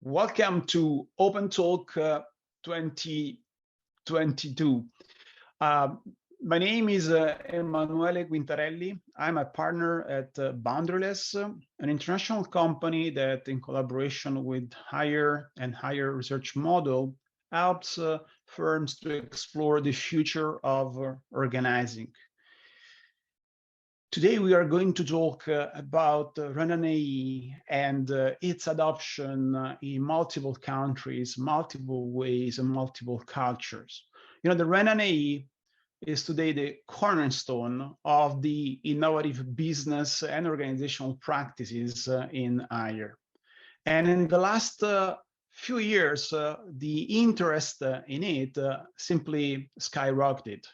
Welcome to OpenTalk 2022. My name is Emanuele Quintarelli. I'm a partner at Boundaryless, an international company that, in collaboration with Higher and Higher Research Model, helps firms to explore the future of organizing. Today, we are going to talk about RenDanHeYi and its adoption in multiple countries, multiple ways, and multiple cultures. You know, the RenDanHeYi is today the cornerstone of the innovative business and organizational practices in Higher. And in the last few years, the interest in it simply skyrocketed.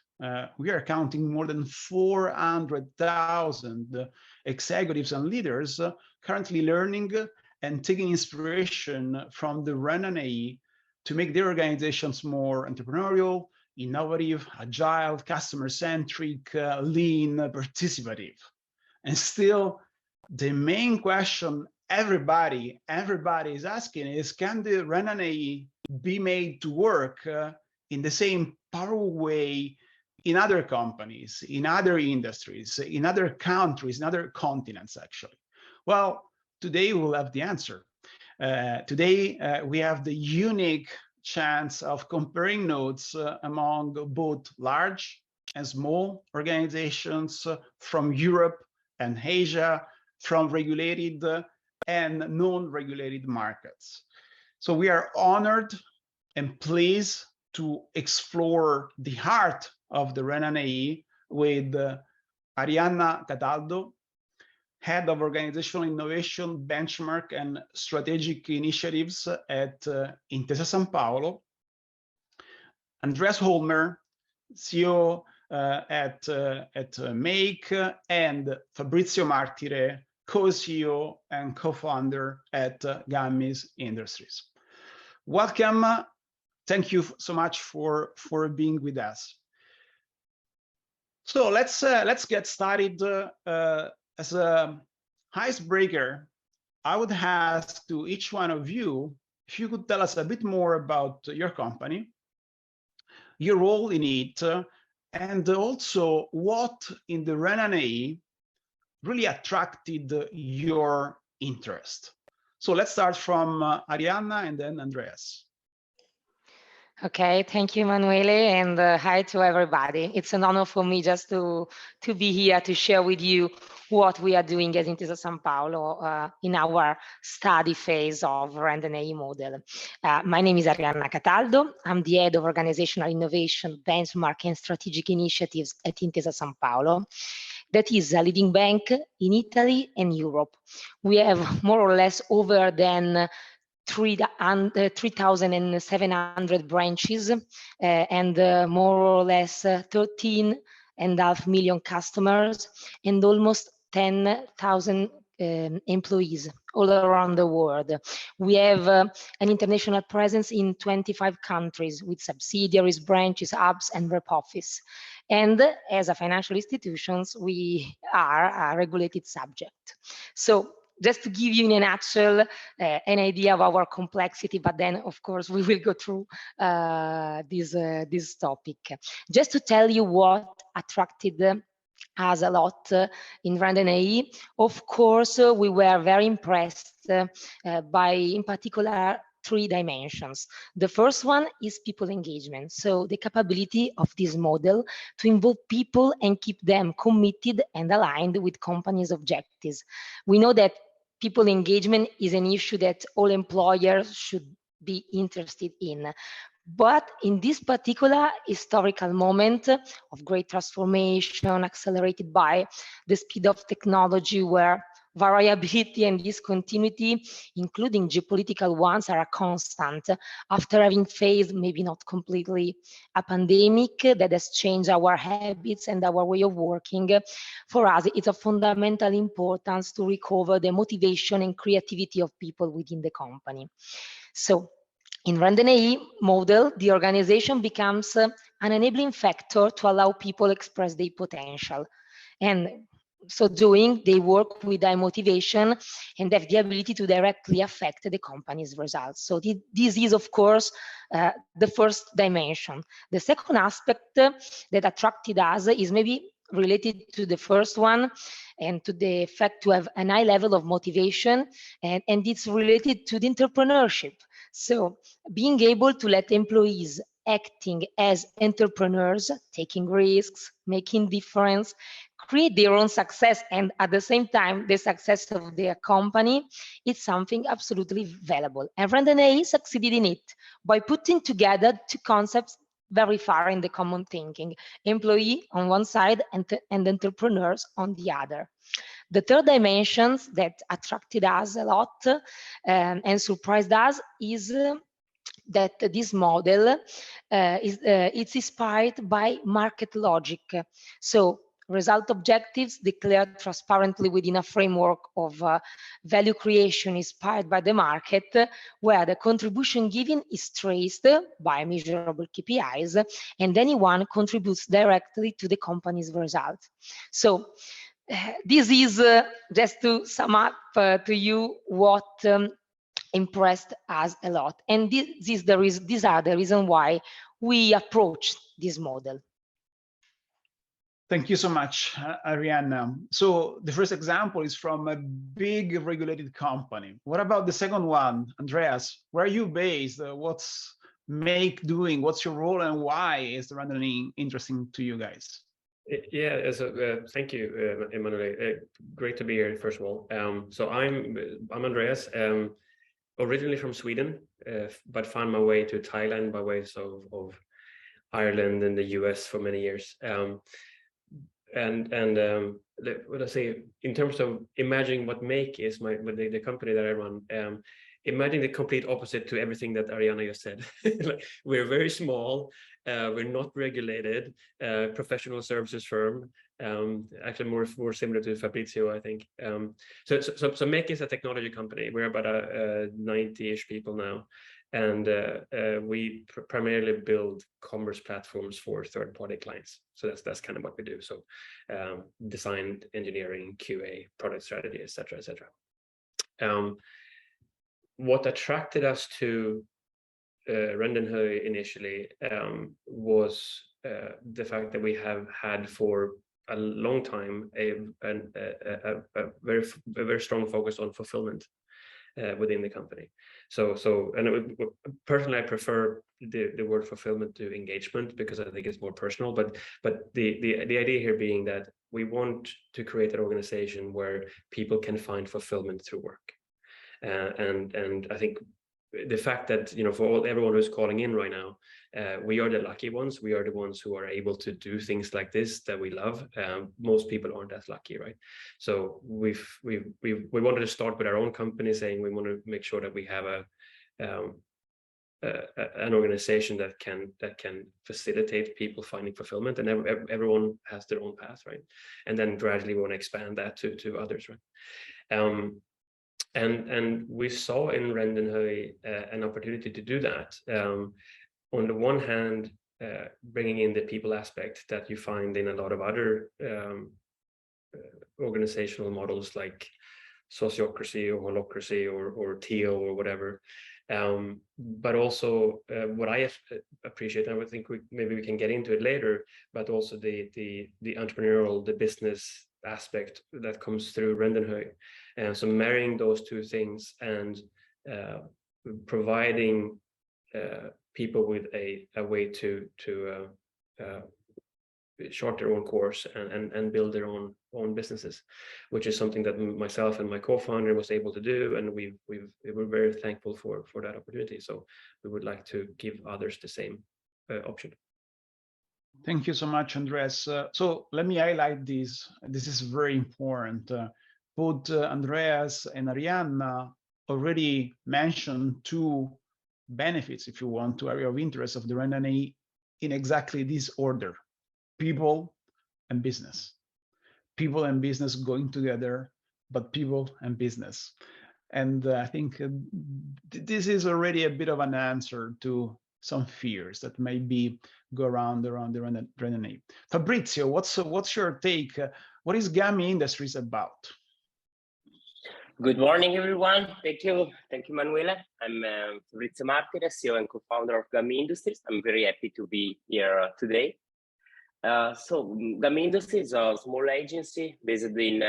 We are counting more than 400,000 executives and leaders currently learning and taking inspiration from the RenDanHeYi to make their organizations more entrepreneurial, innovative, agile, customer-centric, lean, participative. And still, the main question everybody is asking is, can the RenDanHeYi be made to work in the same powerful way in other companies, in other industries, in other countries, in other continents, actually? Well, today we'll have the answer. Today, we have the unique chance of comparing notes among both large and small organizations from Europe and Asia, from regulated and non-regulated markets. So we are honored and pleased to explore the heart of the RenDanHeYi with Arianna Cataldo, Head of Organizational Innovation, Benchmark and Strategic Initiatives at Intesa Sanpaolo, Andreas Holmer, CEO at MAQE, and Fabrizio Martire, co-CEO and co-founder at Gummy's Industries. Welcome. Thank you so much for being with us. So let's get started. As an icebreaker, I would ask to each one of you if you could tell us a bit more about your company, your role in it, and also what in the RenDanHeYi really attracted your interest. So let's start from Arianna and then Andreas. Okay, thank you, Emanuele, and hi to everybody. It's an honor for me just to be here to share with you what we are doing at Intesa Sanpaolo in our study phase of RenDanHeYi model. My name is Arianna Cataldo. I'm the Head of Organizational Innovation, Benchmark and Strategic Initiatives at Intesa Sanpaolo. That is a leading bank in Italy and Europe. We have more or less over than 3,700 branches and more or less 13.5 million customers and almost 10,000 employees all around the world. We have an international presence in 25 countries with subsidiaries, branches, hubs, and rep office. And as a financial institutions, we are a regulated subject. So just to give you in a nutshell an idea of our complexity, but then of course we will go through this topic. Just to tell you what attracted us a lot in RenDanHeYi, of course we were very impressed by, in particular, 3 dimensions. The first one is people engagement. So the capability of this model to involve people and keep them committed and aligned with companies' objectives. We know that people engagement is an issue that all employers should be interested in. But in this particular historical moment of great transformation, accelerated by the speed of technology, where variability and discontinuity, including geopolitical ones, are a constant, after having faced, maybe not completely, a pandemic that has changed our habits and our way of working, for us it's of fundamental importance to recover the motivation and creativity of people within the company. So in RenDanHeYi model, the organization becomes an enabling factor to allow people express their potential. And so doing, they work with high motivation and have the ability to directly affect the company's results. So this is, of course, the first dimension. The second aspect that attracted us is maybe related to the first one and to the fact to have a high level of motivation, and it's related to the entrepreneurship. So being able to let employees acting as entrepreneurs, taking risks, making difference, create their own success, and at the same time the success of their company, it's something absolutely valuable. And RenDanHeYi succeeded in it by putting together two concepts very far in the common thinking: employee on one side and entrepreneurs on the other. The third dimension that attracted us a lot and surprised us is that this model it's inspired by market logic. So result objectives declared transparently within a framework of value creation inspired by the market, where the contribution given is traced by measurable KPIs, and anyone contributes directly to the company's results. So this is just to sum up to you what impressed us a lot, and these are the reason why we approached this model. Thank you so much, Arianna. So the first example is from a big regulated company. What about the second one, Andreas? Where are you based? What's MAQE doing? What's your role, and why is the RenDanHeYi interesting to you guys? Yeah, so thank you, Emanuele. Great to be here, first of all. So I'm Andreas, originally from Sweden, but found my way to Thailand by way of Ireland and the US for many years. What I say in terms of imagining what MAQE is, the company that I run, imagine the complete opposite to everything that Arianna just said. Like, we're very small, we're not regulated, professional services firm, actually more similar to Fabrizio, I think. So MAQE is a technology company. We're about 90-ish people now, and we primarily build commerce platforms for third-party clients. So that's kind of what we do. So design, engineering, QA, product strategy, etc., etc. What attracted us to RenDanHeYi initially was the fact that we have had for a long time a very strong focus on fulfillment within the company. Personally, I prefer the word fulfillment to engagement because I think it's more personal. But the idea here being that we want to create an organization where people can find fulfillment through work. And I think the fact that, you know, for everyone who's calling in right now, we are the lucky ones. We are the ones who are able to do things like this that we love. Most people aren't as lucky, right? So we wanted to start with our own company, saying we want to make sure that we have an organization that can facilitate people finding fulfillment, and everyone has their own path, right? And then gradually we want to expand that to others, right? And we saw in RenDanHeYi an opportunity to do that. On the one hand, bringing in the people aspect that you find in a lot of other organizational models like sociocracy or holocracy or TO or whatever. But also what I appreciate, and I would think maybe we can get into it later, but also the entrepreneurial, the business aspect that comes through RenDanHeYi. And so marrying those two things and providing people with a way to chart their own course and build their own businesses, which is something that myself and my co-founder was able to do, and we're very thankful for that opportunity. So we would like to give others the same option. Thank you so much, Andreas. So let me highlight this. This is very important. Both Andreas and Arianna already mentioned two benefits, if you want, to area of interest of the RenDanHeYi in exactly this order: people and business. People and business going together, but people and business. And I think this is already a bit of an answer to some fears that maybe go around the RenDanHeYi. Fabrizio, what's your take? What is Gummy Industries about? Good morning, everyone. Thank you, Emanuele. I'm Fabrizio Martire, CEO and co-founder of Gummy Industries. I'm very happy to be here today. So Gummy Industries is a small agency based in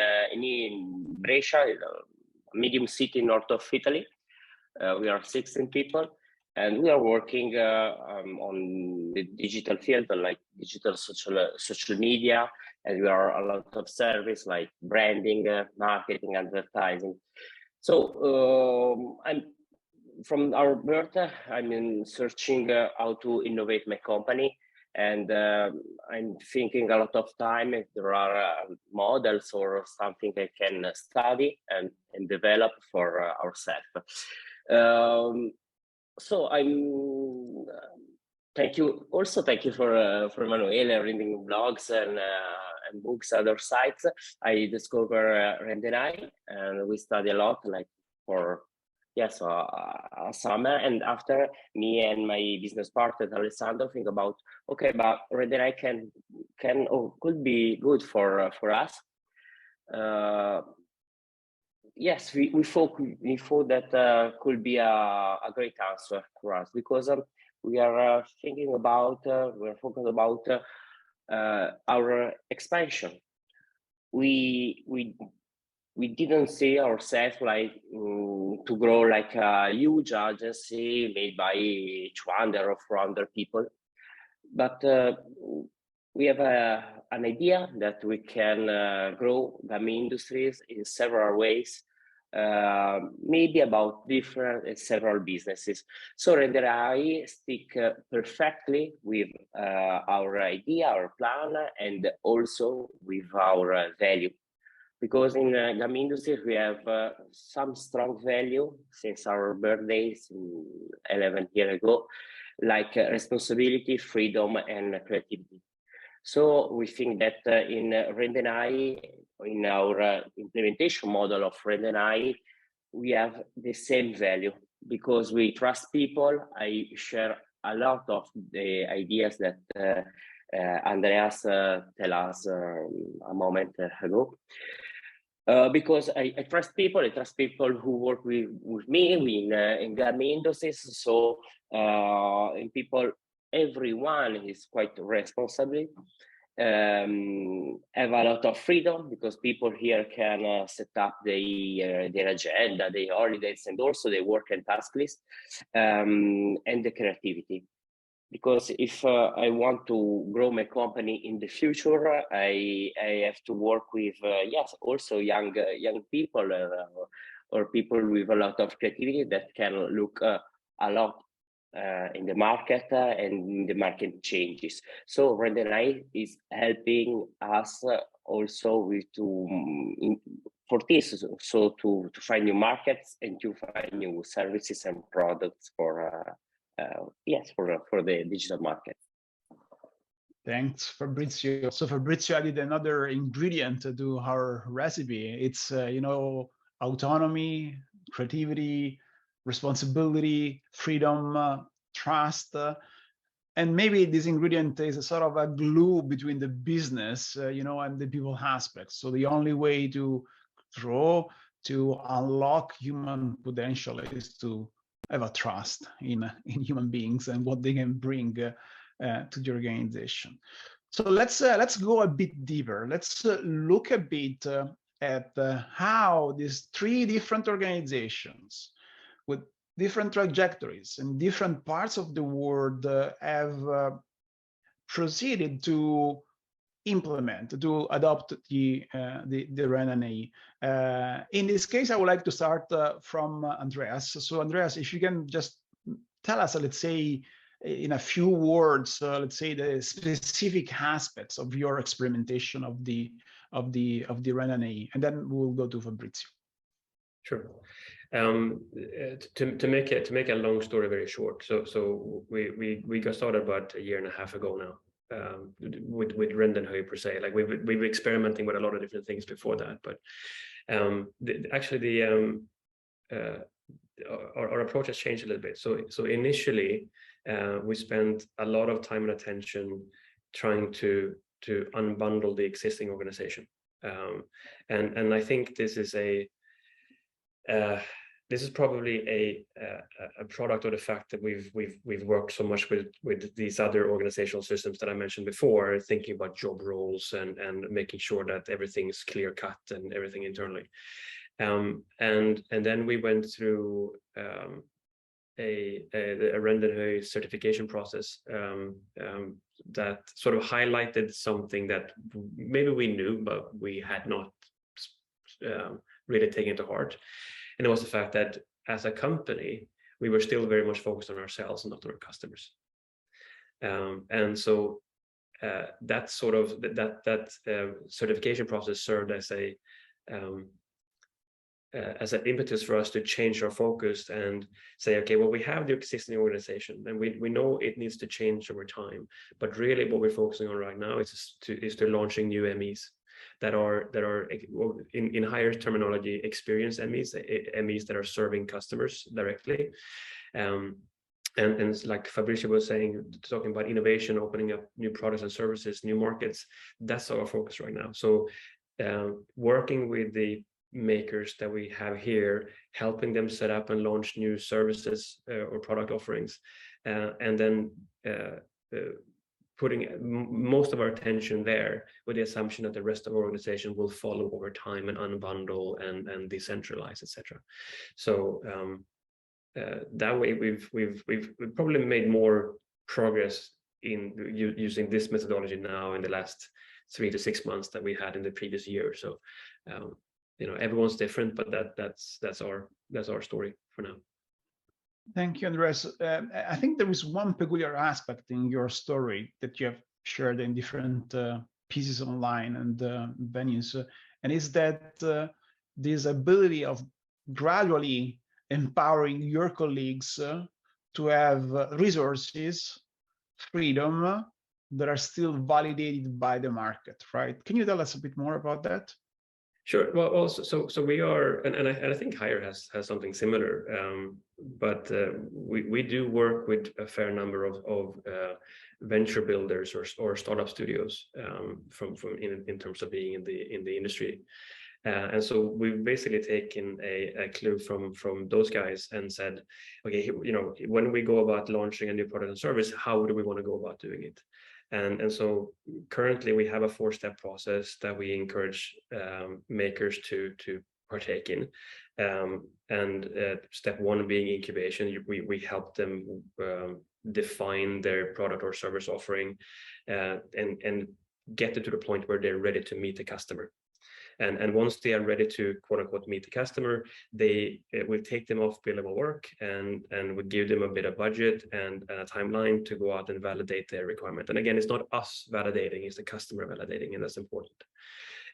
Brescia, a medium city north of Italy. We are 16 people, and we are working on the digital field, like digital social media, and we are a lot of service like branding, marketing, advertising. So I'm from our birth, I'm searching how to innovate my company, and I'm thinking a lot of time if there are models or something I can study and develop for ourselves. So I'm thank you for Emanuele reading blogs and books, other sites. I discover RenDanHeYi, and we study a lot, like for a summer. And after, me and my business partner Alessandro think about, okay, but RenDanHeYi could be good for us. Yes, we thought that could be a great answer for us, because we are thinking about, we're focused about our expansion. We didn't see ourselves like to grow like a huge agency made by 200 or 400 people, but we have an idea that we can grow Gummy Industries in several ways, maybe about several businesses. So RenDanHeYi stick perfectly with our idea, our plan, and also with our value. Because in Gummy Industries, we have some strong value since our birthdays 11 years ago, like responsibility, freedom, and creativity. So we think that in RenDanHeYi, in our implementation model of RenDanHeYi, we have the same value, because we trust people. I share a lot of the ideas that Andreas tell us a moment ago. Because I trust people. I trust people who work with me in Gummy Industries. So in people, everyone is quite responsible. Have a lot of freedom, because people here can set up their agenda, their holidays, and also their work and task list, and the creativity. Because if I want to grow my company in the future, I have to work with also young people or people with a lot of creativity that can look a lot in the market and the market changes. So RenDanHeYi is helping us also for this, so to find new markets and to find new services and products for the digital market. Thanks, Fabrizio. So Fabrizio added another ingredient to our recipe. It's autonomy, creativity, responsibility, freedom, trust, and maybe this ingredient is a sort of a glue between the business, and the people aspects. So the only way to grow, to unlock human potential, is to have a trust in human beings and what they can bring to the organization. So let's go a bit deeper. Let's look a bit at how these three different organizations with different trajectories in different parts of the world have proceeded to implement, to adopt the RenDanHeYi. In this case, I would like to start from Andreas. So Andreas, if you can just tell us, let's say, in a few words, let's say the specific aspects of your experimentation of the RenDanHeYi, and then we'll go to Fabrizio. Sure. To make a long story very short, so we got started about a year and a half ago now. With RenDanHeYi per se, like we've been experimenting with a lot of different things before that, but our approach has changed a little bit. So initially, we spent a lot of time and attention trying to unbundle the existing organization. And I think this is probably a product of the fact that we've worked so much with these other organizational systems that I mentioned before, thinking about job roles and making sure that everything's clear cut and everything internally. And then we went through a RenDanHeYi certification process that sort of highlighted something that maybe we knew, but we had not really taken to heart. And it was the fact that as a company, we were still very much focused on ourselves and not on our customers. And so that sort of certification process served as an impetus for us to change our focus and say, okay, well, we have the existing organization and we know it needs to change over time, but really what we're focusing on right now is to launching new MEs that are in higher terminology experienced MEs that are serving customers directly. And like Fabrizio was saying, talking about innovation, opening up new products and services, new markets, that's our focus right now. So working with the makers that we have here, helping them set up and launch new services or product offerings, and then putting most of our attention there with the assumption that the rest of our organization will follow over time and unbundle and decentralize, etc. So that way we've probably made more progress in using this methodology now in the last 3 to 6 months that we had in the previous year. So you know, everyone's different, but that's our story for now. Thank you, Andreas. I think there is one peculiar aspect in your story that you have shared in different pieces online and venues, and is that this ability of gradually empowering your colleagues to have resources, freedom that are still validated by the market, right? Can you tell us a bit more about that? Sure. Well, also, so we are, and I think Hire has something similar, but we do work with a fair number of venture builders or startup studios in terms of being in the industry, and so we've basically taken a clue from those guys and said, okay, you know, when we go about launching a new product and service, how do we want to go about doing it? And so currently we have a 4-step process that we encourage makers to partake in. And step 1 being incubation, we help them define their product or service offering and get it to the point where they're ready to meet the customer. And once they are ready to quote unquote meet the customer, we take them off billable work and we give them a bit of budget and a timeline to go out and validate their requirement. And again, it's not us validating, it's the customer validating, and that's important.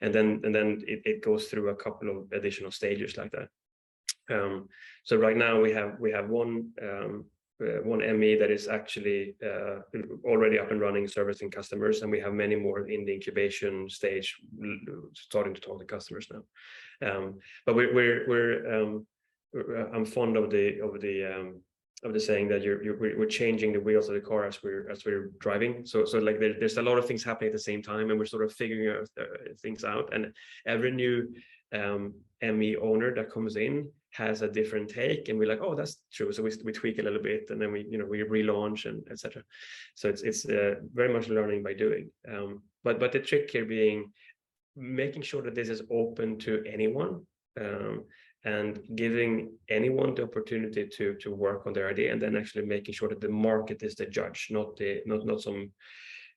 And then it goes through a couple of additional stages like that. So right now we have one ME that is actually already up and running, servicing customers, and we have many more in the incubation stage, starting to talk to customers now. But I'm fond of the saying that we're changing the wheels of the car as we're driving. So like there's a lot of things happening at the same time, and we're sort of figuring out things out. And every new ME owner that comes in has a different take, and we're like, oh, that's true. So we tweak a little bit, and then we relaunch and etc. So it's very much learning by doing. But the trick here being making sure that this is open to anyone, and giving anyone the opportunity to work on their idea, and then actually making sure that the market is the judge, not some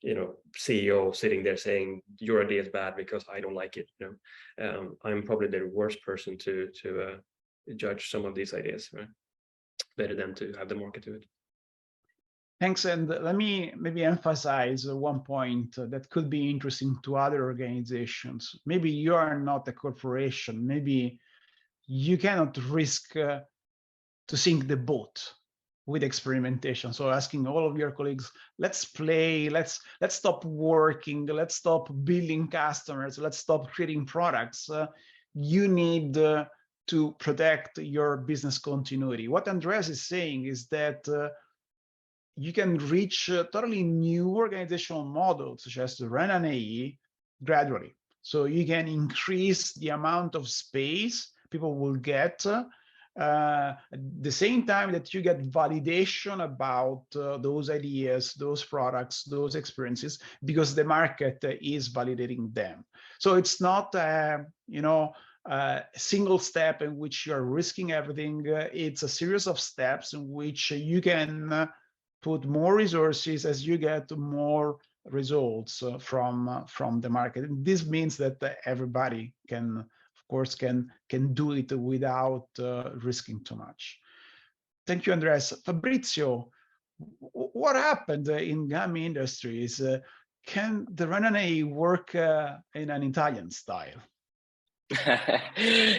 CEO sitting there saying your idea is bad because I don't like it. I'm probably the worst person to judge some of these ideas, right? Better than to have the market do it. Thanks. And let me maybe emphasize one point that could be interesting to other organizations. Maybe you are not a corporation. Maybe you cannot risk to sink the boat with experimentation. So asking all of your colleagues, let's play, let's stop working, let's stop building customers, let's stop creating products. You need to protect your business continuity. What Andreas is saying is that you can reach totally new organizational models, such as the RenDanHeYi, gradually. So you can increase the amount of space people will get at the same time that you get validation about those ideas, those products, those experiences, because the market is validating them. So it's not, you know, a single step in which you're risking everything. It's a series of steps in which you can put more resources as you get more results from the market. And this means that everybody can, of course, can do it without risking too much. Thank you, Andreas. Fabrizio, what happened in Gummy Industries? Can the RenDanHeYi work in an Italian style?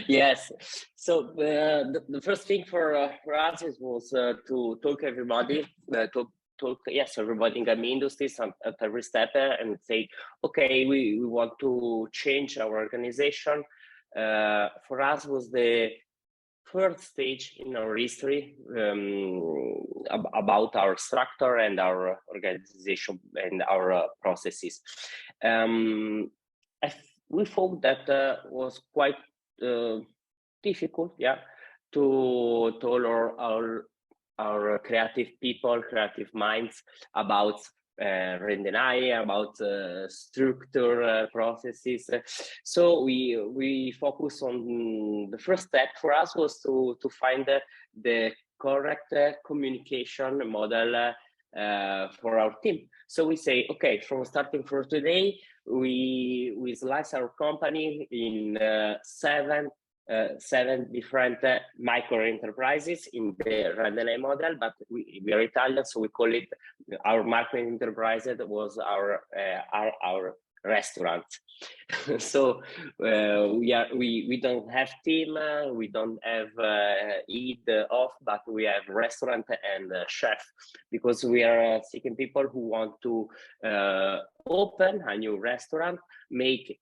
Yes. So the first thing for us was to talk everybody, everybody in Gummy Industries at every step and say, okay, we want to change our organization. For us was the first stage in our history about our structure and our organization and our processes. We thought that was quite difficult, to all our creative people, creative minds about RenDanHeYi, about structure, processes. So we focus on the first step for us was to find the correct communication model for our team. So we say, okay, from starting for today, we slice our company in seven different micro enterprises in the RenDanHeYi model, but we are Italian, so we call it our micro enterprise. That was our restaurant. So we don't have team, we don't have eat off, but we have restaurant and chef, because we are seeking people who want to open a new restaurant, make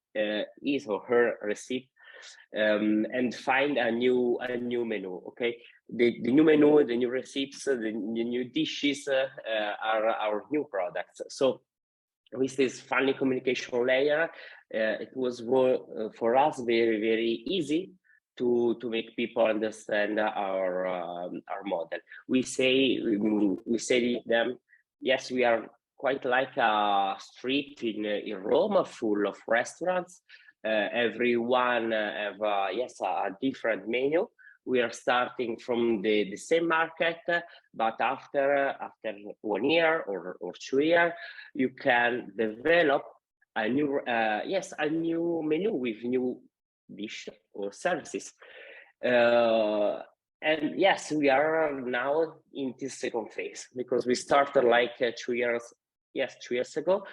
his or her recipe, and find a new menu. Okay, the new menu, the new recipes, the new dishes are our new products. So with this funny communication layer, it was for us very easy to make people understand our model. We say to them, yes, we are quite like a street in Rome full of restaurants. Everyone have a different menu. We are starting from the same market, but after 1 year or 2 years, you can develop a new menu with new dish or services. And yes, we are now in this second phase, because we started like 2 years. Yes, 2 years ago.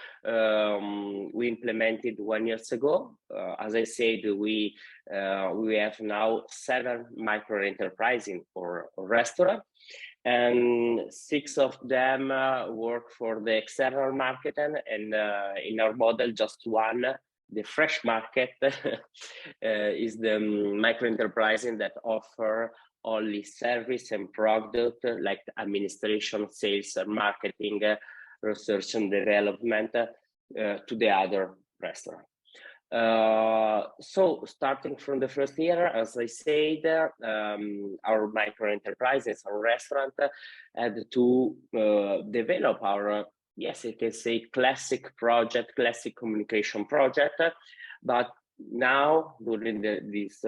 We implemented 1 year ago. As I said, we have now 7 micro enterprises or restaurant, and 6 of them work for the external market, and in our model, just 1, the fresh market, is the micro enterprise that offer only service and product like administration, sales, and marketing, research and development to the other restaurant. So starting from the first year, as I said, our micro enterprises, our restaurant, had to develop our, yes, you can say classic project, classic communication project. But now during this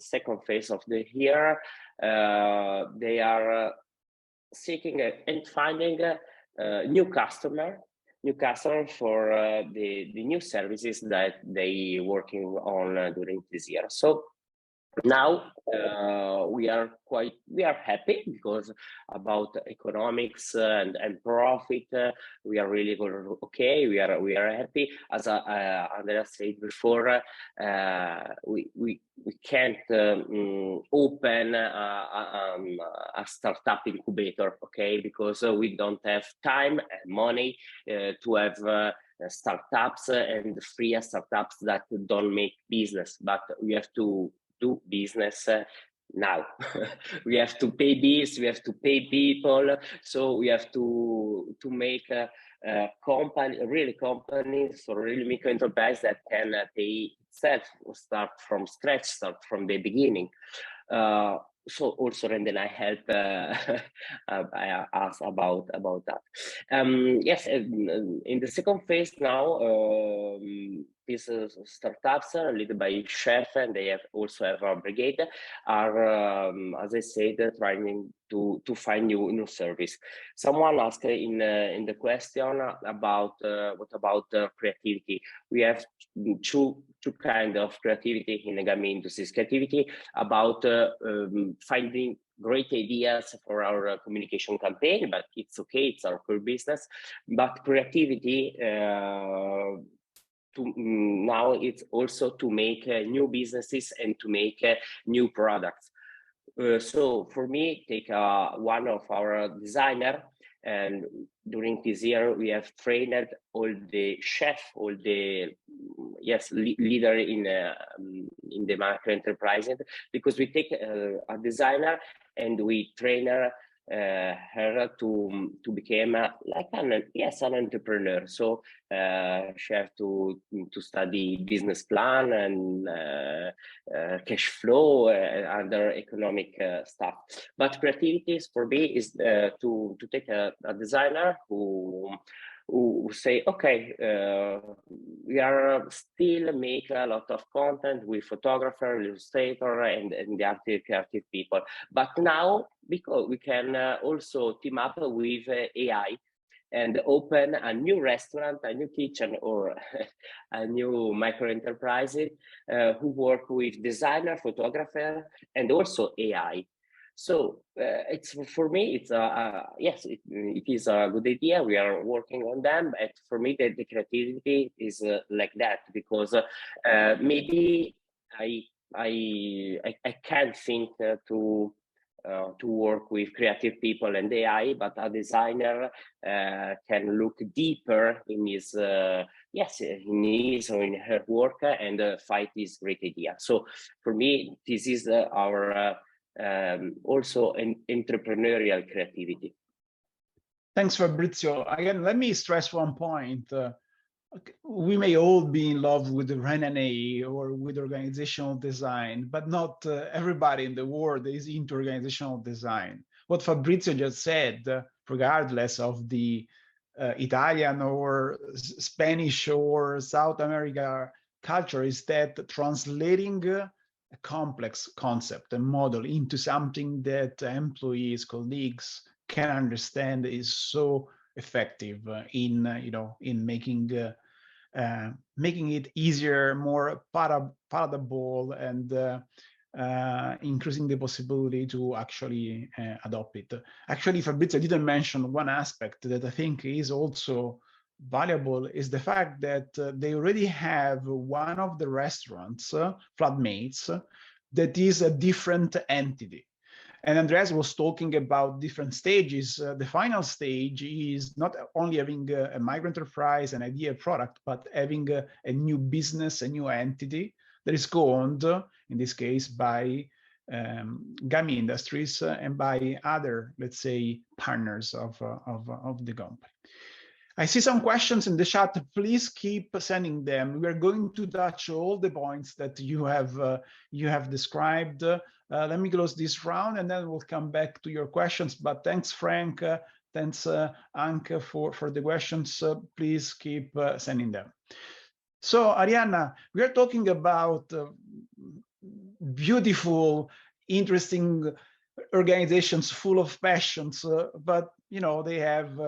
second phase of the year, they are seeking and finding new customer for the new services that they working on during this year. So now we are happy, because about economics and profit, we are really okay. We are happy. As Andreas said before, we can't open a startup incubator, okay, because we don't have time and money to have startups and free startups that don't make business, but we have to do business now. We have to pay bills, we have to pay people, so we have to make a company, really companies or really micro enterprise that can pay itself, start from scratch, start from the beginning. So also RenDanHeYi help us about that. Yes, in the second phase now, these startups led by Chef, and they also have a brigade, are as I said, trying to find new service. Someone asked in the question about what about creativity. We have two kind of creativity in the Gummy industries. Creativity about finding great ideas for our communication campaign, but it's okay, it's our core business. But creativity now it's also to make new businesses and to make new products. So for me, take one of our designer, and during this year we have trained all the chef, all the leader in the micro enterprise, because we take a designer and we train her to become like an entrepreneur. So she have to study business plan and cash flow and other economic stuff. But creativity for me is to take a designer who say, okay, we are still make a lot of content with photographer, illustrator, and the creative people. But now, because we can also team up with AI and open a new restaurant, a new kitchen, or a new micro enterprise who work with designer, photographer, and also AI. So it's for me, it's yes, it is a good idea. We are working on them, but for me, the creativity is like that, because maybe I can't think to work with creative people and AI, but a designer can look deeper in his in his or in her work and find this great idea. So for me, this is our also an entrepreneurial creativity. Thanks, Fabrizio. Again, let me stress one point. We may all be in love with the RenDanHeYi or with organizational design, but not everybody in the world is into organizational design. What Fabrizio just said, regardless of the Italian or Spanish or South America culture, is that translating a complex concept and model into something that employees, colleagues can understand is so effective in making it easier, more palatable, and increasing the possibility to actually adopt it. Actually, Fabrizio didn't mention one aspect that I think is also valuable, is the fact that they already have one of the restaurants, Flatmates, that is a different entity. And Andreas was talking about different stages. The final stage is not only having a micro enterprise, an idea product, but having a new business, a new entity that is owned, in this case, by Gummy Industries and by other, let's say, partners of the company. I see some questions in the chat. Please keep sending them. We are going to touch all the points that you have described. Let me close this round, and then we'll come back to your questions. But thanks, Frank. Thanks, Anke, for the questions. Please keep sending them. So, Arianna, we are talking about beautiful, interesting organizations full of passions, but they have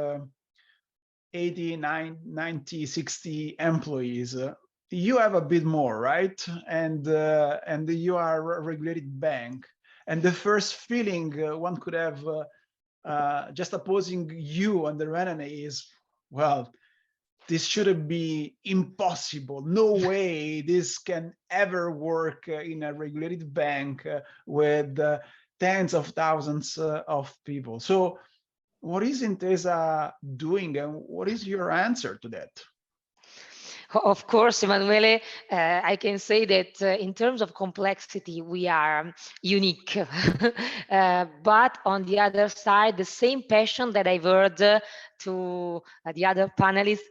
80, 90, 60 employees. You have a bit more, right? And you are a regulated bank. And the first feeling one could have just opposing you and the RenDanHeYi is, well, this shouldn't be impossible. No way this can ever work in a regulated bank with tens of thousands of people. So what is Intesa doing, and what is your answer to that? Of course, Emanuele, I can say that in terms of complexity, we are unique. But on the other side, the same passion that I've heard to the other panelists,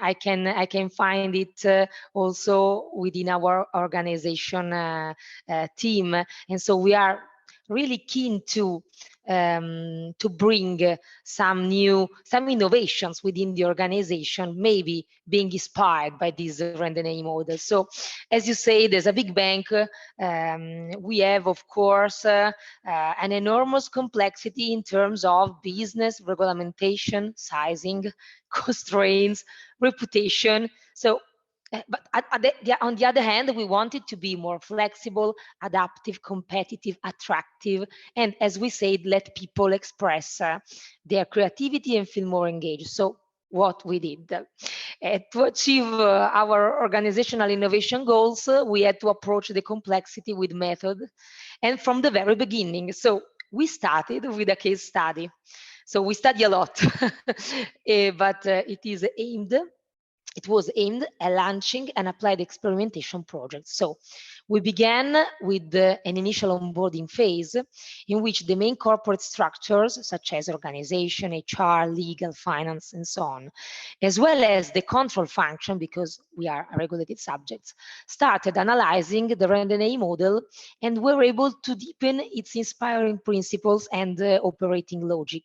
I can find it also within our organization team, and so we are really keen to bring some innovations within the organization, maybe being inspired by this RenDanHeYi model. So, as you say, there's a big bank. We have, of course, an enormous complexity in terms of business, regulation, sizing, constraints, reputation. So, but on the other hand, we want it to be more flexible, adaptive, competitive, attractive, and as we said, let people express their creativity and feel more engaged. So what we did to achieve our organizational innovation goals, we had to approach the complexity with method, and from the very beginning. So we started with a case study. So we study a lot, but it was aimed at launching an applied experimentation project. So we began with an initial onboarding phase in which the main corporate structures, such as organization, HR, legal, finance, and so on, as well as the control function, because we are regulated subjects, started analyzing the RenDanHeYi model and were able to deepen its inspiring principles and operating logic.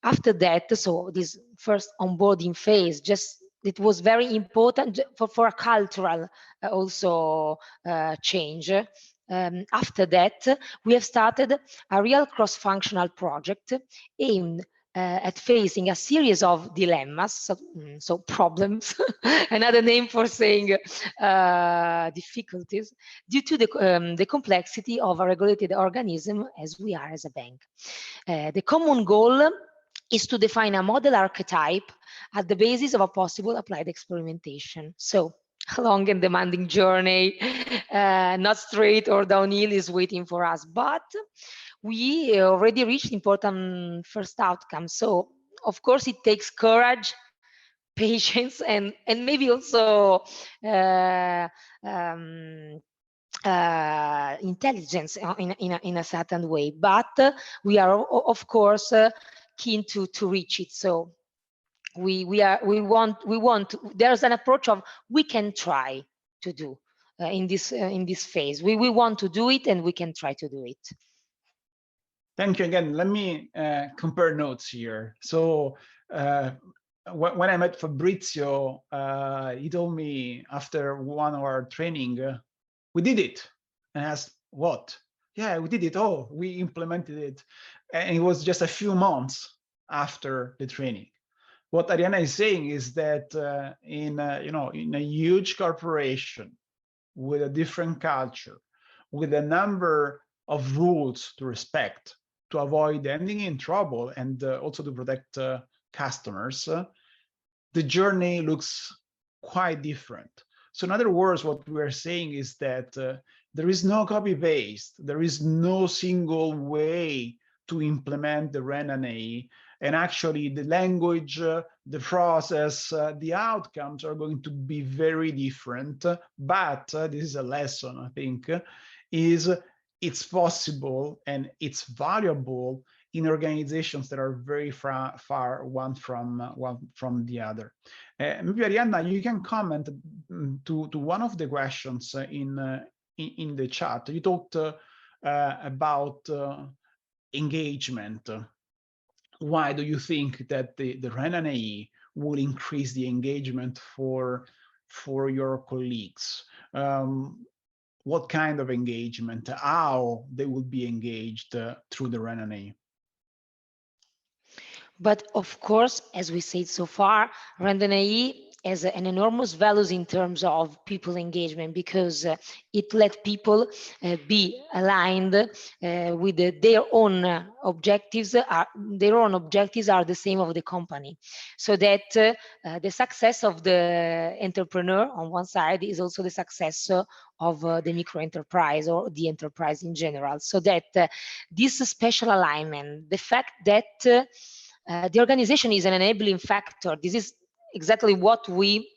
After that, so this first onboarding phase, it was very important for a cultural also change. After that, we have started a real cross-functional project aimed at facing a series of dilemmas, so problems, another name for saying difficulties, due to the complexity of a regulated organism as we are as a bank. The common goal is to define a model archetype at the basis of a possible applied experimentation. So a long and demanding journey, not straight or downhill, is waiting for us, but we already reached important first outcomes. So of course it takes courage, patience, and maybe also intelligence in a certain way, but we are of course keen to reach it. So we want there's an approach of we can try to do in this phase. We want to do it, and we can try to do it. Thank you again. Let me compare notes here. So when I met Fabrizio, he told me after 1 hour training, we did it. And I asked, what? Yeah, we did it. Oh, we implemented it. And it was just a few months after the training. What Arianna is saying is that in a huge corporation with a different culture, with a number of rules to respect, to avoid ending in trouble, and also to protect customers, the journey looks quite different. So in other words, what we are saying is that there is no copy-paste, there is no single way to implement the RenDanHeYi, and actually the language, the process, the outcomes are going to be very different. But this is a lesson, I think, is it's possible and it's valuable in organizations that are very far one from the other. Maybe Arianna, you can comment to one of the questions in the chat. You talked about engagement. Why do you think that the RenDanHeYi will increase the engagement for your colleagues? What kind of engagement? How they will be engaged through the RenDanHeYi? But of course, as we said so far, RenDanHeYi has an enormous values in terms of people engagement, because it let people be aligned with their own objectives. Their own objectives are the same of the company, so that the success of the entrepreneur on one side is also the success of the micro enterprise or the enterprise in general. So that this special alignment, the fact that the organization is an enabling factor, this is exactly what we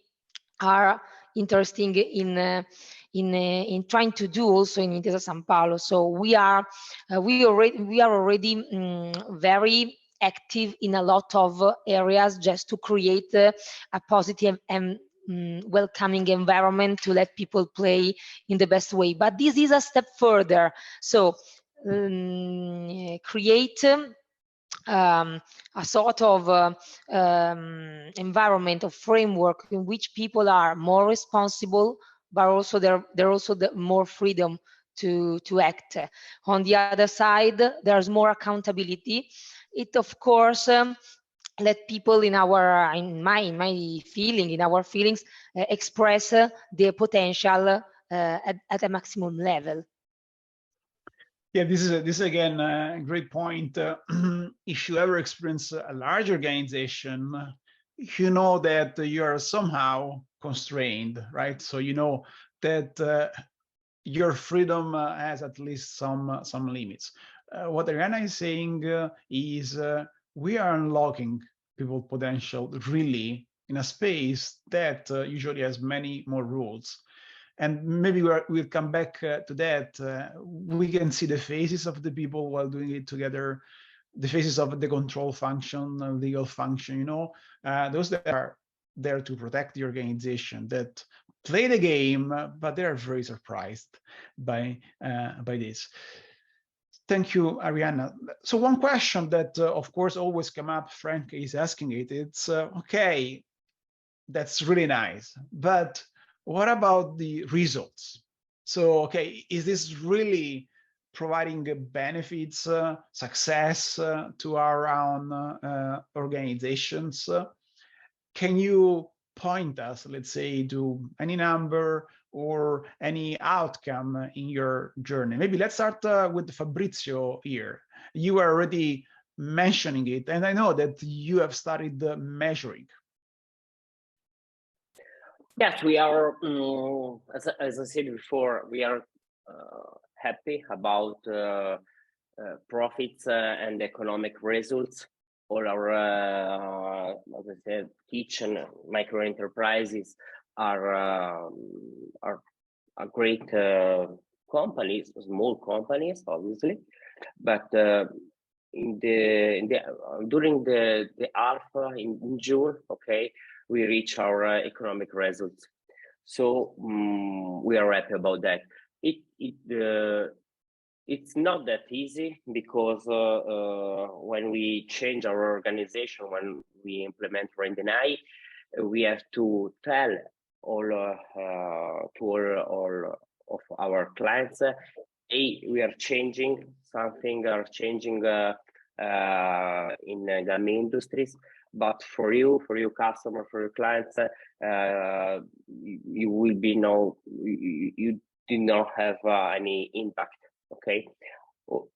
are interesting in trying to do also in Intesa Sanpaolo. So we are already very active in a lot of areas just to create a positive and welcoming environment to let people play in the best way. But this is a step further. So create a sort of environment or framework in which people are more responsible, but also they're also more freedom to act. On the other side, there's more accountability. It of course let people in our in my feeling in our feelings express their potential at a maximum level. Yeah, this is again a great point. If you ever experience a large organization, you know that you are somehow constrained, right? So you know that your freedom has at least some limits. What Arianna is saying is we are unlocking people's potential really in a space that usually has many more rules. And maybe we'll come back to that. We can see the faces of the people while doing it together, the faces of the control function, legal function, you know, those that are there to protect the organization, that play the game, but they're very surprised by this. Thank you, Arianna. So one question that, of course, always come up, Frank is asking it, it's, okay, that's really nice, but what about the results? So, okay, is this really providing benefits, success to our own organizations? Can you point us, let's say, to any number or any outcome in your journey? Maybe let's start with Fabrizio here. You were already mentioning it, and I know that you have started measuring. Yes, we are, as I said before, we are happy about profits and economic results. All our, as I said, kitchen micro enterprises are great companies, small companies, obviously, but during the alpha in June, okay, we reach our economic results. So we are happy about that. It's not that easy because when we change our organization, when we implement RenDanHeYi, we have to tell all of our clients, hey, we are changing something, are changing in Gummy industries. But for you customer, for your clients, you will be you do not have any impact. Okay, for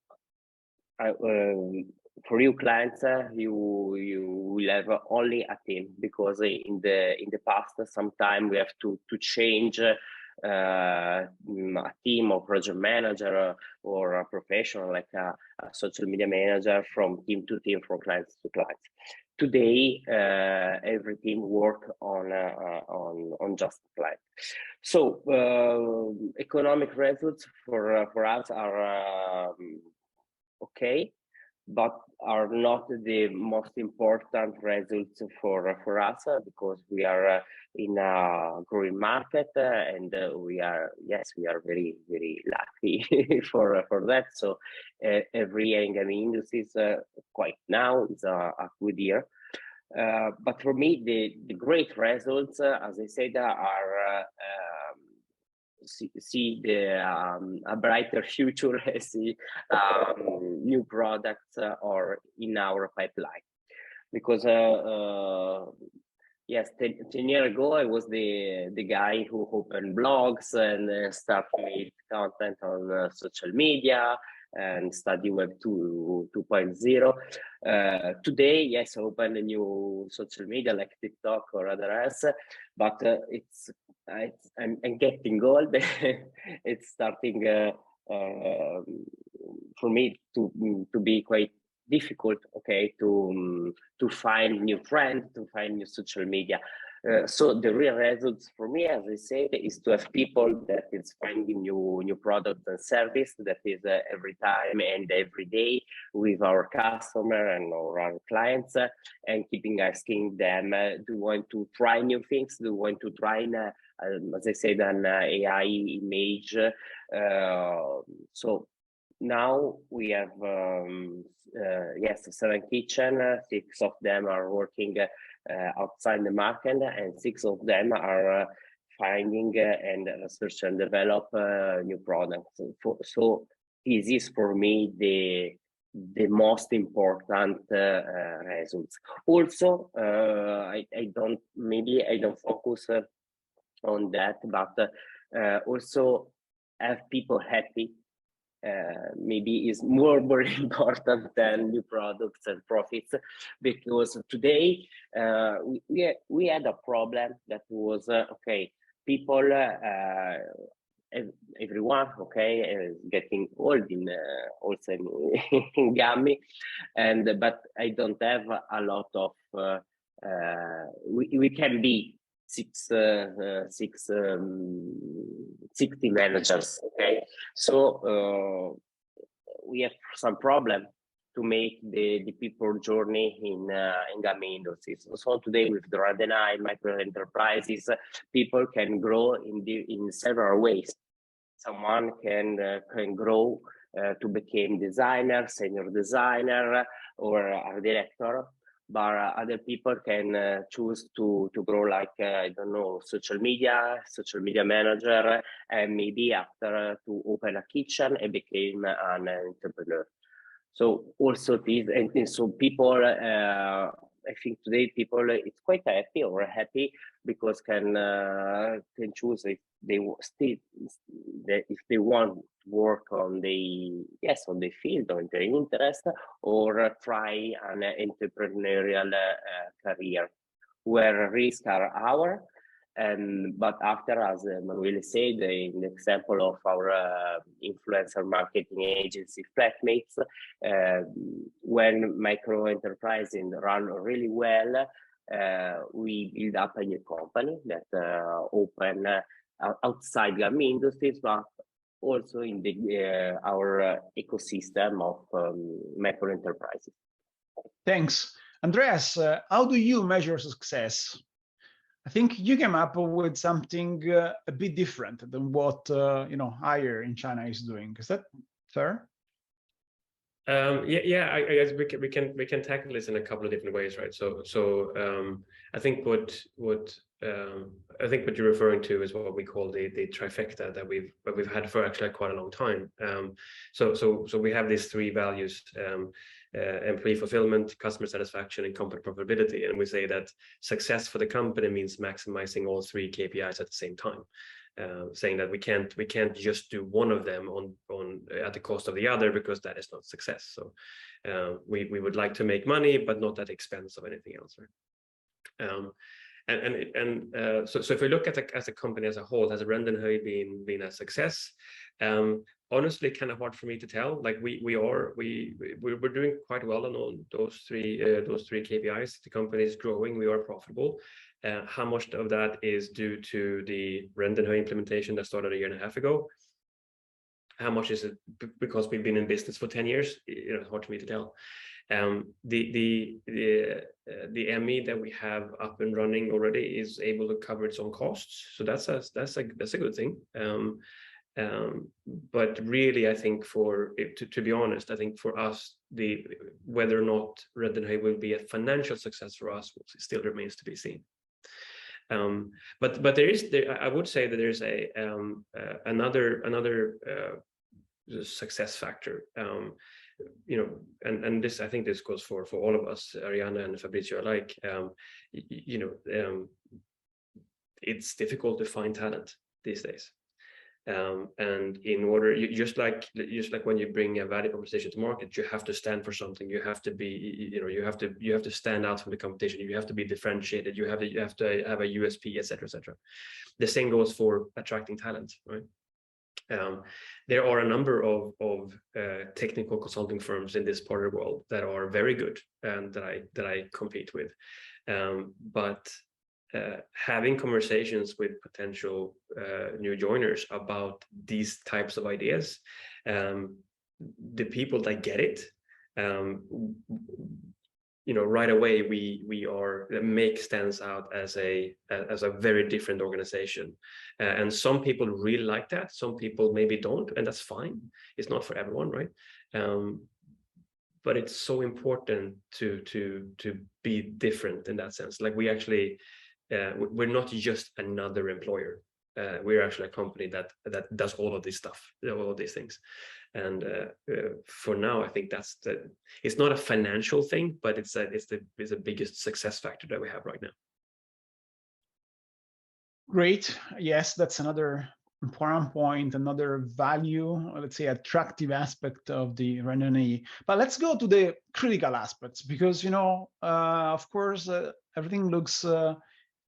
you clients, you will have only a team, because in the past sometimes we have to change a team or project manager or a professional like a social media manager from team to team, from clients to clients. Today, every team work on just client. So economic results for us are okay, but are not the most important results for us, because we are in a growing market, and we are very, very lucky for that. So every year in Gummy industries, quite now is a good year. But for me, the great results, as I said, are see a brighter future, see new products or in our pipeline. Because yes, 10 years ago I was the guy who opened blogs and start with content on social media and study Web 2.0. Today, yes, I open a new social media like TikTok or others, but I'm getting old. It's starting for me to be quite difficult, okay, to find new friends, to find new social media. So the real results for me, as I said, is to have people that is finding new products and service that is every time and every day with our customer and our clients, and keeping asking them, do you want to try new things? Do you want to try, as I said, an AI image? So now we have, yes, 7 kitchen, 6 of them are working outside the market, and 6 of them are finding and research and develop new products. So this is for me the most important results. Also, I don't focus on that, but also have people happy. Maybe is more important than new products and profits, because today we had a problem that was okay, people everyone is getting old in also in Gummy, and but I don't have a lot of we can be 60 managers, okay? So we have some problem to make the people journey in Gummy industries. So today with the RDHY micro enterprises, people can grow in several ways. Someone can grow to become designer, senior designer, or art director. But other people can choose to grow like, I don't know, social media manager, and maybe after to open a kitchen and became an entrepreneur. So also this, and so people, I think today people it's quite happy or happy because can choose if they still if they want to work on the field or their interest, or try an entrepreneurial career where risks are our. But after, as Emanuele said, in the example of our influencer marketing agency Flatmates, when micro enterprises run really well, we build up a new company that open outside Gummy industries, but also in the our ecosystem of micro enterprises. Thanks, Andreas. How do you measure success? I think you came up with something a bit different than what Hire in China is doing. Is that fair? Yeah. I guess we can tackle this in a couple of different ways, right? So I think what you're referring to is what we call the trifecta that we've had for actually quite a long time. So we have these 3 values: employee fulfillment, customer satisfaction, and company profitability. And we say that success for the company means maximizing all 3 KPIs at the same time. Saying that we can't just do one of them on at the cost of the other, because that is not success. So we would like to make money, but not at the expense of anything else, right? So if we look at as a company as a whole, has RenDanHeYi been a success? Honestly, kind of hard for me to tell. Like we're doing quite well on all those three KPIs. The company is growing. We are profitable. How much of that is due to the RenDanHeYi implementation that started 1.5 years ago? How much is it because we've been in business for 10 years? It's hard for me to tell. The ME that we have up and running already is able to cover its own costs, so that's a good thing. But really, I think to be honest, I think for us, whether or not RenDanHeYi will be a financial success for us still remains to be seen. But I would say that there's another success factor. And this, I think this goes for all of us, Arianna and Fabrizio alike. It's difficult to find talent these days. And in order, just like when you bring a value proposition to market, you have to stand for something. You have to be, you have to stand out from the competition. You have to be differentiated. You have to have a USP, etc., etc. The same goes for attracting talent, right? There are a number of technical consulting firms in this part of the world that are very good and that I compete with, but having conversations with potential new joiners about these types of ideas. The people that get it, right away MAQE stands out as a very different organization, and some people really like that. Some people maybe don't, and that's fine. It's not for everyone, right? But it's so important to be different in that sense. Like we actually, we're not just another employer. We're actually a company that does all of this stuff, all of these things. And for now, I think it's not a financial thing, but it's the biggest success factor that we have right now. Great. Yes, that's another important point, another value, let's say attractive aspect of the RenDanHeYi. But let's go to the critical aspects, because, of course, everything looks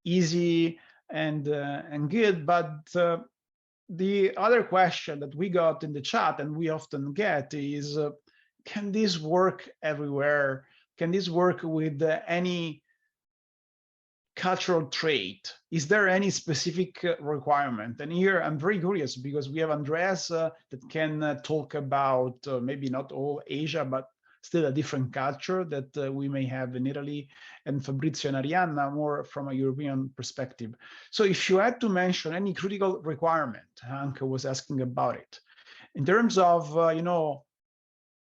easy and good, but the other question that we got in the chat and we often get is, can this work everywhere? Can this work with any cultural trait? Is there any specific requirement? And here I'm very curious, because we have Andreas that can talk about maybe not all Asia, but still a different culture that we may have in Italy, and Fabrizio and Arianna more from a European perspective. So if you had to mention any critical requirement, Hanke was asking about it, in terms of,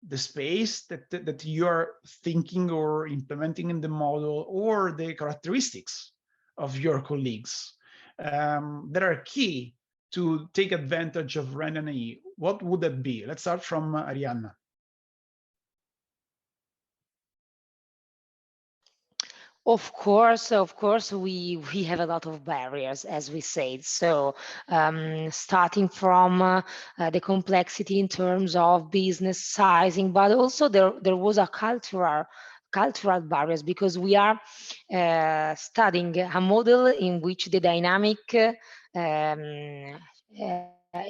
the space that you are thinking or implementing in the model, or the characteristics of your colleagues that are key to take advantage of RenDanHeYi, what would that be? Let's start from Arianna. Of course, we have a lot of barriers, as we said. So starting from the complexity in terms of business sizing, but also there was a cultural barriers, because we are studying a model in which the dynamic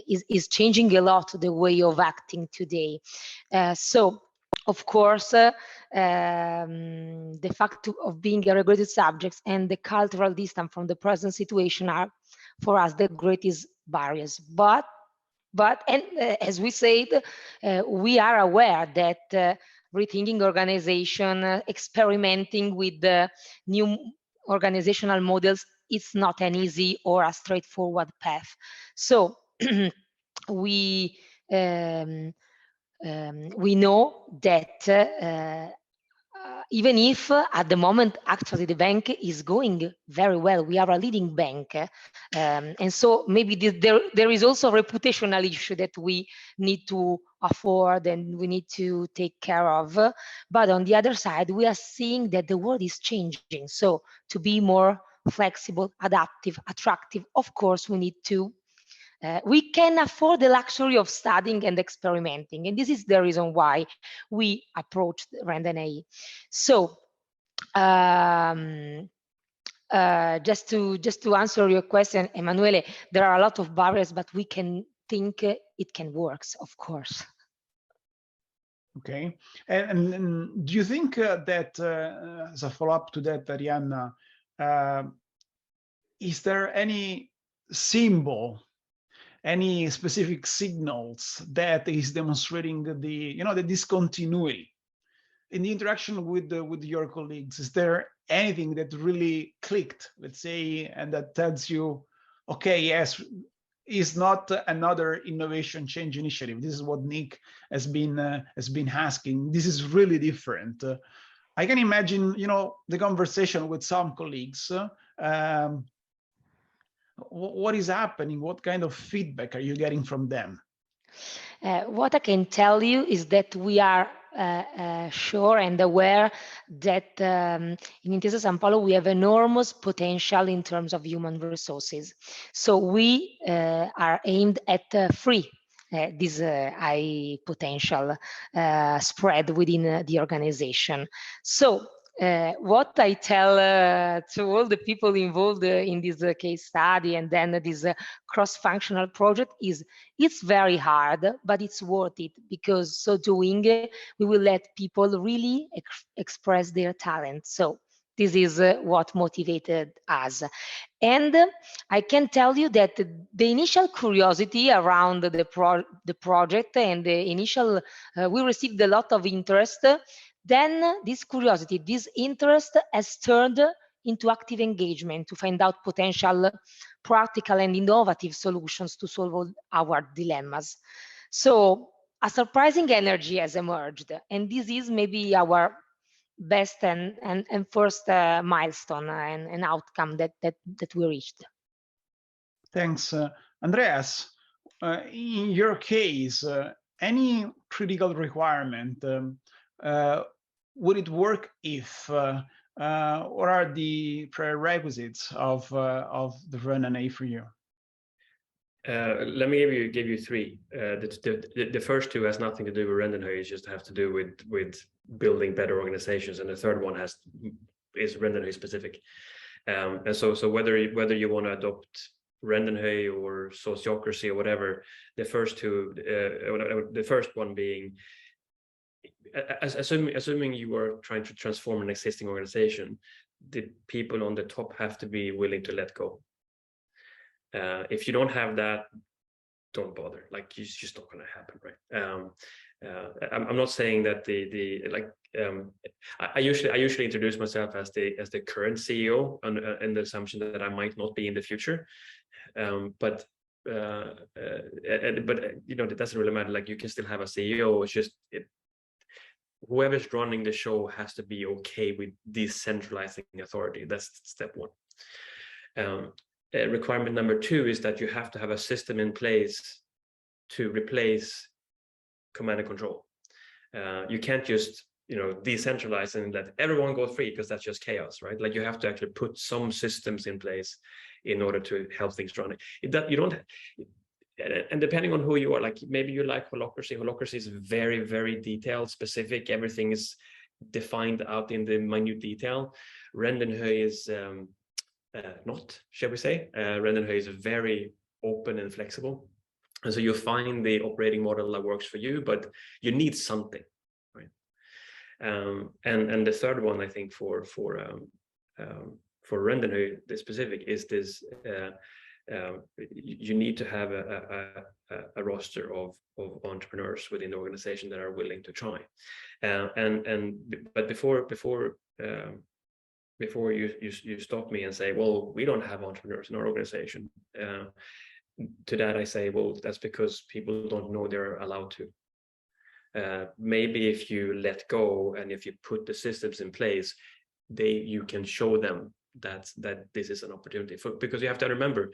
is changing a lot, the way of acting today. So of course, the fact of being a regulated subject and the cultural distance from the present situation are, for us, the greatest barriers. But as we said, we are aware that rethinking organization, experimenting with the new organizational models, it's not an easy or a straightforward path. So we know that even if at the moment actually the bank is going very well, we are a leading bank, and so maybe there is also a reputational issue that we need to afford and we need to take care of. But on the other side, we are seeing that the world is changing. So to be more flexible, adaptive, attractive, of course we need to we can afford the luxury of studying and experimenting, and this is the reason why we approached RenDanHeYi. So just to answer your question, Emanuele, there are a lot of barriers, but we can think it can work, of course. Okay, and do you think that as a follow-up to that, Arianna, is there any symbol, any specific signals that is demonstrating the discontinuity in the interaction with your colleagues? Is there anything that really clicked, let's say, and that tells you, okay, yes, is not another innovation change initiative? This is what Nick has been asking. This is really different. I can imagine, the conversation with some colleagues. What is happening? What kind of feedback are you getting from them? What I can tell you is that we are sure and aware that in Intesa Sanpaolo we have enormous potential in terms of human resources. So we are aimed at free this high potential spread within the organization. So what I tell to all the people involved in this case study and then this cross-functional project is, it's very hard, but it's worth it, because so doing we will let people really express their talent. So This is what motivated us. And I can tell you that the initial curiosity around the project and the initial, we received a lot of interest. Then this curiosity, this interest has turned into active engagement to find out potential practical and innovative solutions to solve our dilemmas. So a surprising energy has emerged, and this is maybe our best and first milestone and outcome that we reached. Thanks, Andreas. In your case, any critical requirement, would it work if? What are the prerequisites of the RenDanHeYi for you? Let me give you three. The first two has nothing to do with RenDanHeYi, it just have to do with building better organizations, and the third one is RenDanHeYi specific. And so whether you want to adopt RenDanHeYi or sociocracy or whatever, the first two, the first one being, assuming you are trying to transform an existing organization, the people on the top have to be willing to let go. If you don't have that, don't bother. Like, it's just not going to happen, right? I'm not saying that I usually introduce myself as the current CEO and the assumption that I might not be in the future, but you know, it doesn't really matter. Like, you can still have a CEO. It's just whoever's running the show has to be okay with decentralizing authority. That's step one. Requirement number two is that you have to have a system in place to replace command and control. You can't just, you know, decentralize and let everyone go free, because that's just chaos, right? Like, you have to actually put some systems in place in order to help things run. You don't, and depending on who you are, like, maybe you like holacracy. Holacracy is very, very detailed, specific. Everything is defined out in the minute detail. RenDanHeYi is not, shall we say. RenDanHeYi is very open and flexible, and so you find the operating model that works for you, but you need something, right? And the third one, I think, for RenDanHeYi, the specific, is this: you need to have a roster of entrepreneurs within the organization that are willing to try. But before you stop me and say, well, we don't have entrepreneurs in our organization, to that I say, well, that's because people don't know they're allowed to. Maybe if you let go and if you put the systems in place, you can show them that this is an opportunity. Because you have to remember,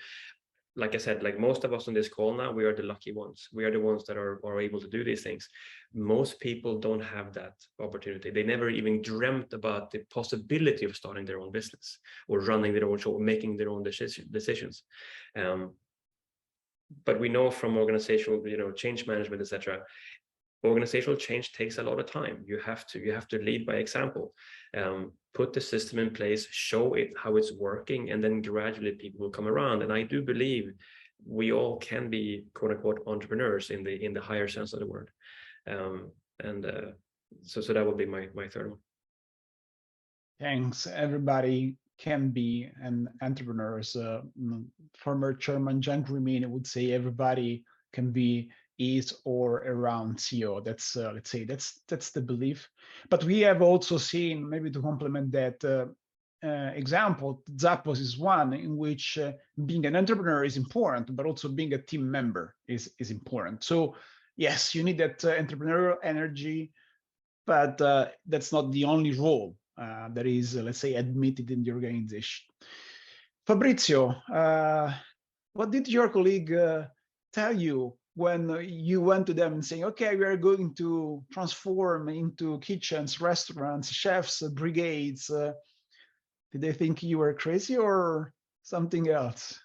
like I said, like most of us on this call now, we are the lucky ones. We are the ones that are able to do these things. Most people don't have that opportunity. They never even dreamt about the possibility of starting their own business or running their own show or making their own decisions. But we know from organizational, change management, etc., organizational change takes a lot of time. You have to lead by example. Put the system in place, show it how it's working, and then gradually people will come around. And I do believe we all can be quote unquote entrepreneurs in the higher sense of the word. So that would be my third one. Thanks. Everybody can be an entrepreneurs. Former chairman John Grimini would say everybody can be is or around CEO. That's let's say that's the belief. But we have also seen, maybe to complement that example, Zappos is one in which being an entrepreneur is important, but also being a team member is important. So yes, you need that entrepreneurial energy, but that's not the only role that is, let's say, admitted in the organization. Fabrizio, what did your colleague tell you when you went to them and saying, okay, we are going to transform into kitchens, restaurants, chefs, brigades? Did they think you were crazy or something else?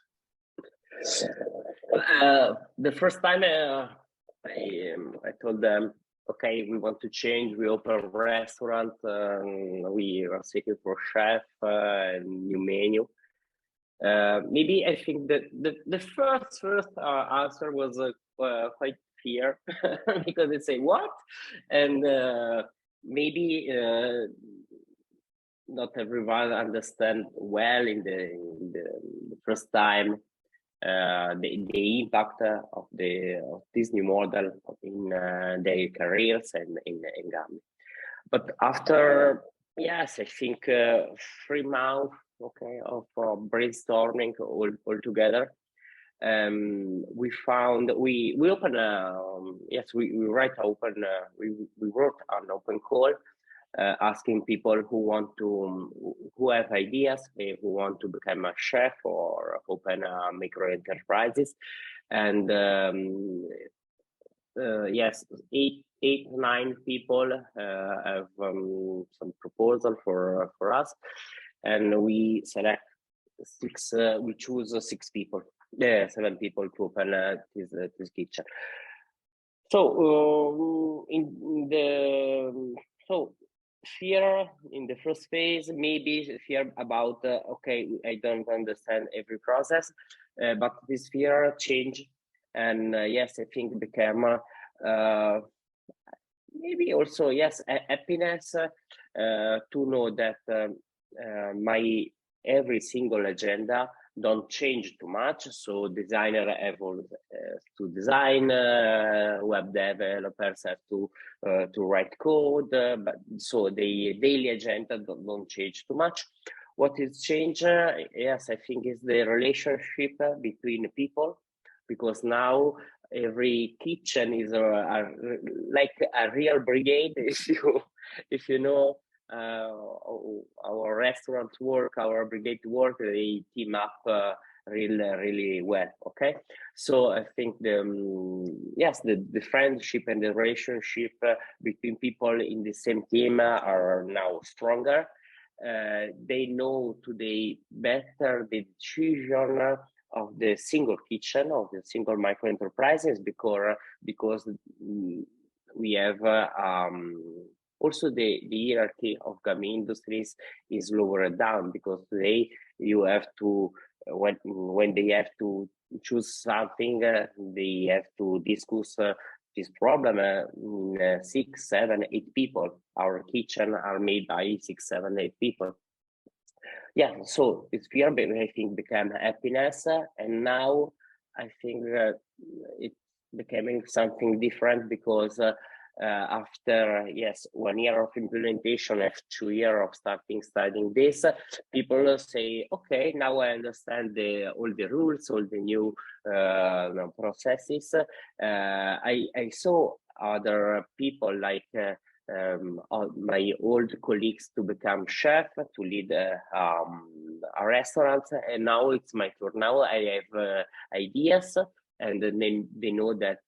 The first time I told them, okay, we want to change, we open a restaurant, we are seeking for chef, new menu. Maybe I think that the first answer was quite clear because they say what, and maybe not everyone understand well in the first time the impact of this new model in their careers and in Gummy. But after, yes, I think 3 months, okay, of brainstorming all together, we found we open yes, we wrote an open call asking people who have ideas, who want to become a chef or open micro enterprises, and yes, 9 people have some proposal for us, and we select 6. We choose 6 people, 7 people to open this kitchen. So fear in the first phase, maybe fear about okay, I don't understand every process, but this fear changed, and yes, I think became maybe also, yes, happiness to know that my every single agenda don't change too much. So designer have to design, web developers have to write code, but so the daily agenda don't change too much. What is changed, yes, I think is the relationship between people, because now every kitchen is like a real brigade. If you know our restaurant work, our brigade work, they team up really well. Okay, so I think yes, the friendship and the relationship between people in the same team are now stronger. They know today better the decision of the single kitchen, of the single micro enterprises, because we have also the hierarchy of Gummy Industries is lowered down, because today you have to, when they have to choose something, they have to discuss this problem in 6, 7, 8 people. Our kitchen are made by 6, 7, 8 people. Yeah, so it's fear, but I think became happiness, and now I think it's becoming something different, because after, yes, 1 year of implementation, after 2 years of studying this, people say, okay, now I understand all the rules, all the new processes. I saw other people like my old colleagues to become chef, to lead a restaurant, and now it's my turn. Now I have ideas, and then they know that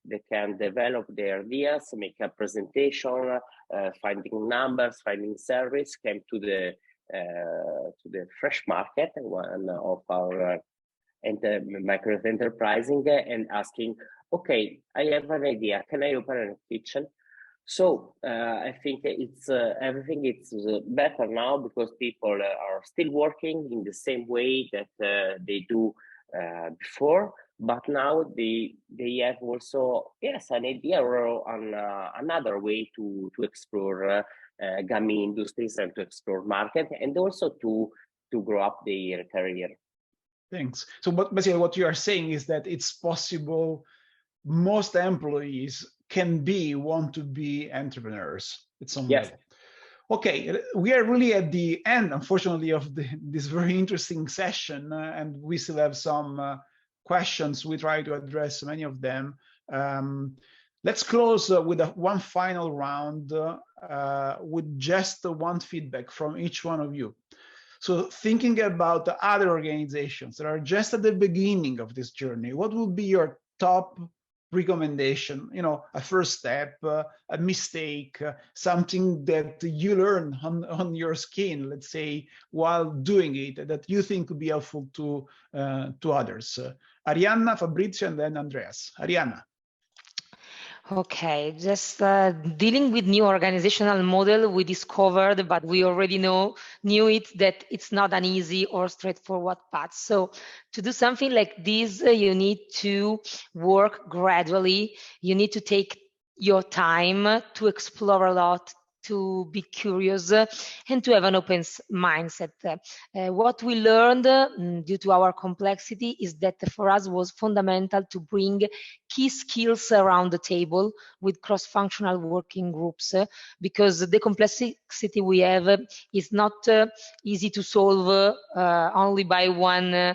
they can develop their ideas, make a presentation, finding numbers, finding service, came to the fresh market, one of our micro enterprising, and asking, okay, I have an idea, can I open a kitchen? So I think it's everything is better now, because people are still working in the same way that they do before, but now they have also, yes, an idea or another way to explore Gummy Industries and to explore market, and also to grow up their career. Thanks. So basically what you are saying is that it's possible most employees want to be entrepreneurs at some level. Okay, we are really at the end, unfortunately, of this very interesting session, and we still have some questions. We try to address many of them. Let's close with one final round with just one feedback from each one of you. So thinking about the other organizations that are just at the beginning of this journey, what would be your top recommendation, a first step, a mistake, something that you learn on your skin, let's say, while doing it, that you think could be helpful to others? Arianna, Fabrizio, and then Andreas. Arianna. Okay, just dealing with new organizational model, we discovered, but we already knew it, that it's not an easy or straightforward path. So to do something like this, you need to work gradually. You need to take your time to explore a lot, to be curious and to have an open mindset. What we learned due to our complexity is that for us was fundamental to bring key skills around the table with cross-functional working groups, because the complexity we have is not easy to solve only by one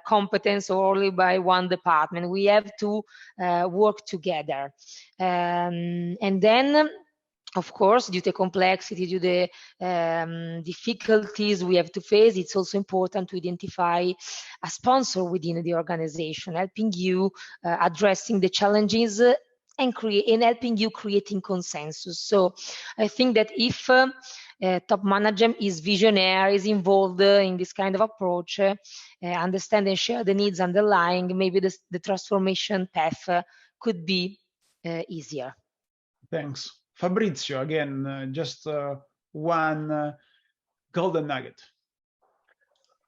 competence or only by one department. We have to work together. And then, of course, due to complexity, due to the difficulties we have to face, it's also important to identify a sponsor within the organization, helping you addressing the challenges and helping you creating consensus. So I think that if top management is visionary, is involved in this kind of approach, understand and share the needs underlying, maybe the transformation path could be easier. Thanks. Fabrizio, again, just one golden nugget.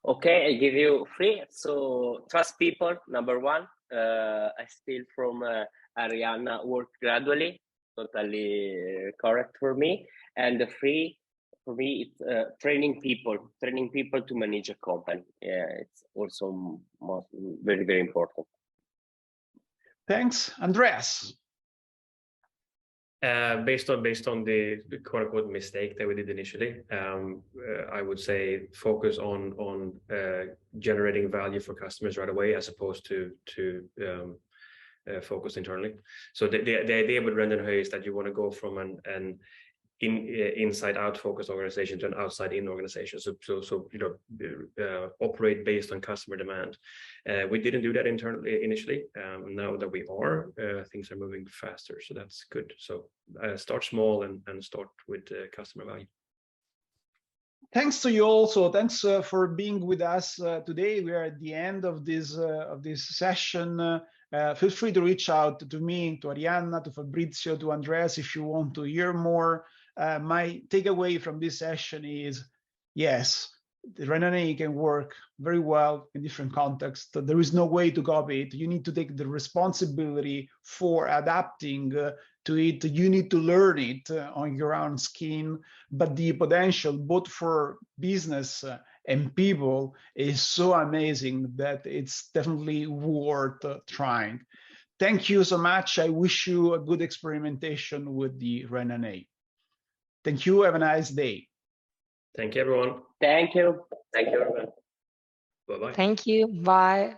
Okay, I give you 3. So trust people, number 1. I steal from Arianna, work gradually, totally correct for me. And the 3, for me, it's training people to manage a company. Yeah, it's also very, very important. Thanks. Andreas. Based on the quote unquote mistake that we did initially, I would say focus on generating value for customers right away, as opposed to focus internally. So the idea with RenDanHeYi is that you want to go from an inside out focused organization to an outside in organization. So you know, operate based on customer demand. We didn't do that internally initially. Now that we are, things are moving faster, so that's good. So start small and start with customer value. Thanks to you also. Thanks for being with us today. We are at the end of this session. Feel free to reach out to me, to Arianna, to Fabrizio, to Andreas if you want to hear more. My takeaway from this session is, yes, the RenDanHeYi can work very well in different contexts. There is no way to copy it. You need to take the responsibility for adapting to it. You need to learn it on your own skin. But the potential, both for business and people, is so amazing that it's definitely worth trying. Thank you so much. I wish you a good experimentation with the RenDanHeYi. Thank you. Have a nice day. Thank you, everyone. Thank you. Thank you, everyone. Bye-bye. Thank you. Bye.